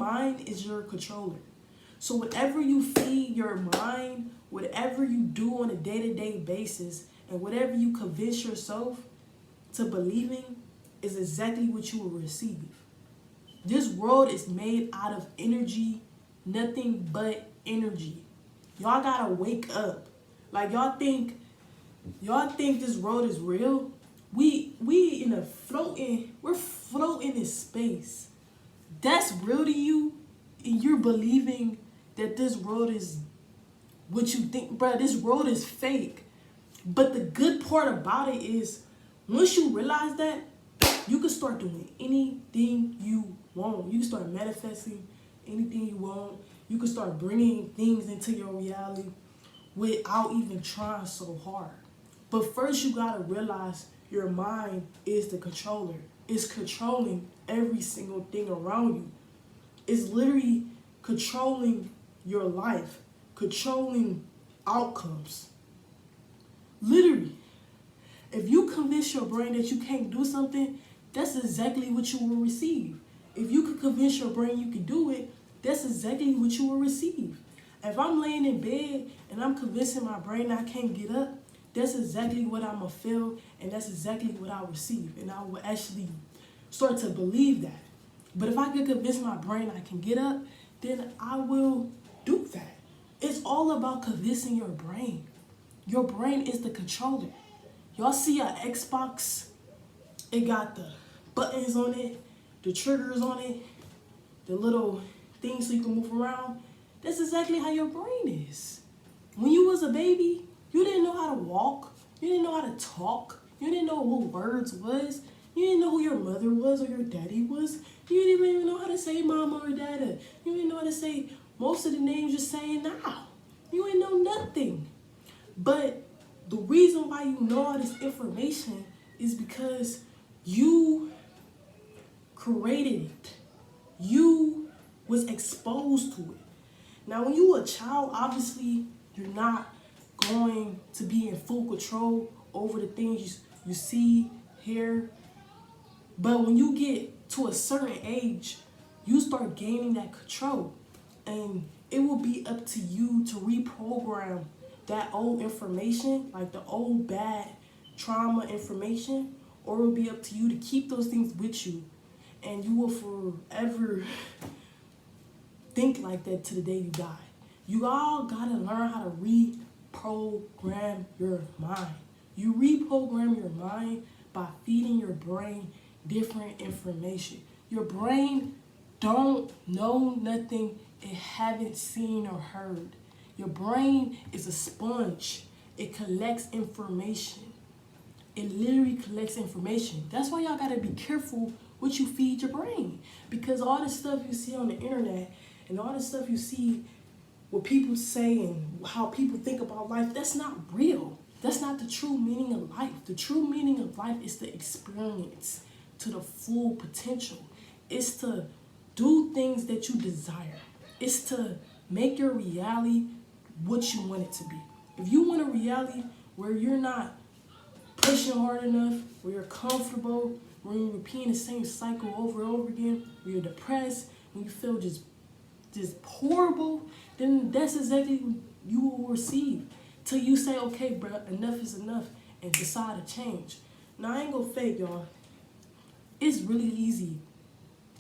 mind is your controller. So whatever you feed your mind, whatever you do on a day-to-day basis, and whatever you convince yourself to believing is exactly what you will receive. This world is made out of energy, nothing but energy. Y'all gotta wake up. Like y'all think this world is real? We're floating in space. That's real to you, and you're believing that this world is what you think, bro. This world is fake. But the good part about it is, once you realize that, you can start doing anything you want. You can start manifesting anything you want. You can start bringing things into your reality without even trying so hard. But first, you gotta realize your mind is the controller. It's controlling every single thing around you. It's literally controlling your life, controlling outcomes. Literally. If you convince your brain that you can't do something, that's exactly what you will receive. If you can convince your brain you can do it, that's exactly what you will receive. If I'm laying in bed and I'm convincing my brain I can't get up, that's exactly what I'm going to feel, and that's exactly what I'll receive. And I will actually start to believe that. But if I can convince my brain I can get up, then I will do that. It's all about convincing your brain. Your brain is the controller. Y'all see an Xbox? It got the buttons on it, the triggers on it, the little things so you can move around. That's exactly how your brain is. When you was a baby, you didn't know how to walk. You didn't know how to talk. You didn't know what words was. You didn't know who your mother was or your daddy was. You didn't even know how to say mama or dada. You didn't know how to say most of the names you're saying now. You didn't know nothing. But the reason why you know all this information is because you created it. You was exposed to it. Now, when you were a child, obviously, you're not going to be in full control over the things you see, hear. But when you get to a certain age, you start gaining that control. And it will be up to you to reprogram that old information, like the old bad trauma information, or it will be up to you to keep those things with you. And you will forever think like that to the day you die. You all gotta learn how to reprogram your mind. You reprogram your mind by feeding your brain different information. Your brain don't know nothing it haven't seen or heard. Your brain is a sponge. It collects information. It literally collects information. That's why y'all gotta be careful what you feed your brain. Because all the stuff you see on the internet and all the stuff you see what people say and how people think about life, that's not real. That's not the true meaning of life. The true meaning of life is to experience to the full potential. It's to do things that you desire. It's to make your reality what you want it to be. If you want a reality where you're not pushing hard enough, where you're comfortable, where you're repeating the same cycle over and over again, where you're depressed, when you feel just horrible, then that's exactly what you will receive. Till you say, okay, bro, enough is enough, and decide to change. Now, I ain't gonna fake, y'all. It's really easy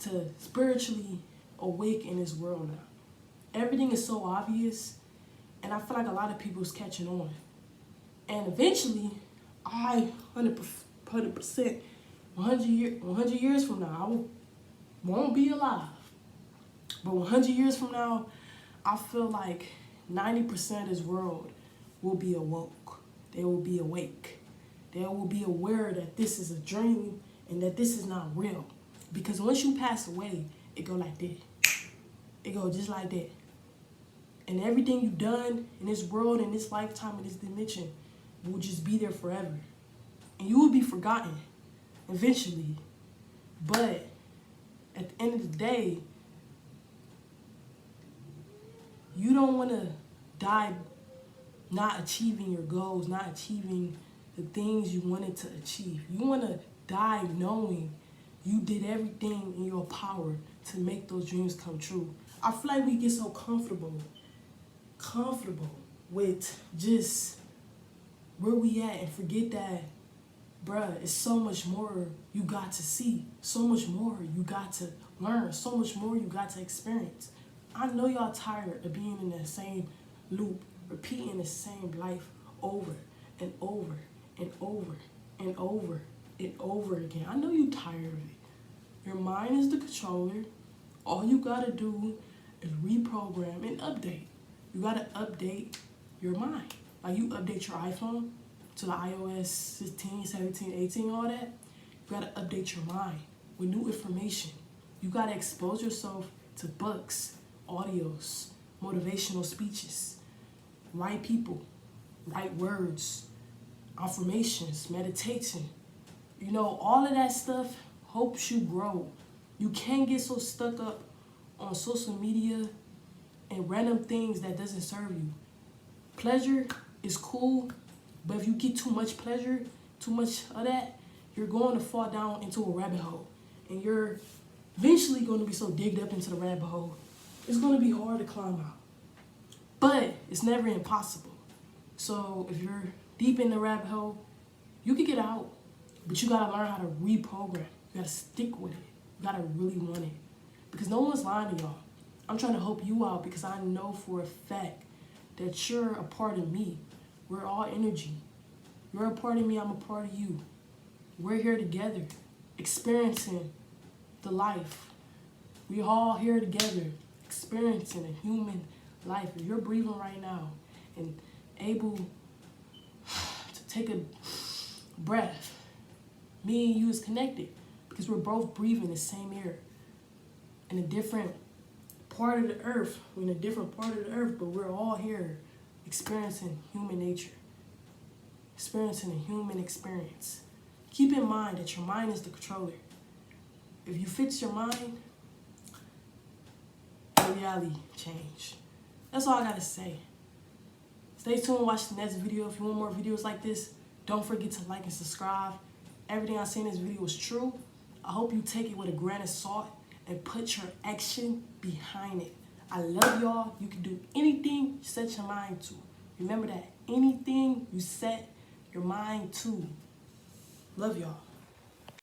to spiritually awake in this world now. Everything is so obvious, and I feel like a lot of people is catching on. And eventually, I 100%, 100 years from now, I won't be alive. But 100 years from now, I feel like 90% of this world will be awoke. They will be awake. They will be aware that this is a dream and that this is not real. Because once you pass away, it go like that. It go just like that. And everything you've done in this world, in this lifetime, in this dimension, will just be there forever. And you will be forgotten eventually. But at the end of the day, you don't want to die not achieving your goals, not achieving the things you wanted to achieve. You want to die knowing You did everything in your power to make those dreams come true. I feel like we get so comfortable with just where we at and forget that, bruh, it's so much more you got to see, so much more you got to learn, so much more you got to experience. I know y'all tired of being in that same loop, repeating the same life over and over and over and over and over again. I know you tired of it. Your mind is the controller. All you gotta do is reprogram and update. You gotta update your mind. Like you update your iPhone to the iOS 15, 17, 18, all that. You gotta update your mind with new information. You gotta expose yourself to books, audios, motivational speeches, right people, right words, affirmations, meditation. You know, all of that stuff helps you grow. You can't get so stuck up on social media and random things that doesn't serve you. Pleasure is cool, but if you get too much pleasure, too much of that, you're going to fall down into a rabbit hole. And you're eventually going to be so digged up into the rabbit hole, it's going to be hard to climb out. But it's never impossible. So if you're deep in the rabbit hole, you can get out, but you got to learn how to reprogram. You got to stick with it. You got to really want it. Because no one's lying to y'all. I'm trying to help you out because I know for a fact that you're a part of me. We're all energy. You're a part of me, I'm a part of you. We're here together, experiencing the life. We all here together, experiencing a human life. If you're breathing right now and able to take a breath, me and you is connected because we're both breathing the same air in a different part of the earth. We're in a different part of the earth, but we're all here experiencing human nature, experiencing a human experience. Keep in mind that your mind is the controller. If you fix your mind, your reality change. That's all I gotta say. Stay tuned, watch the next video. If you want more videos like this, don't forget to like and subscribe. Everything I say in this video is true. I hope you take it with a grain of salt and put your action behind it. I love y'all. You can do anything you set your mind to. Remember that. Anything you set your mind to. Love y'all.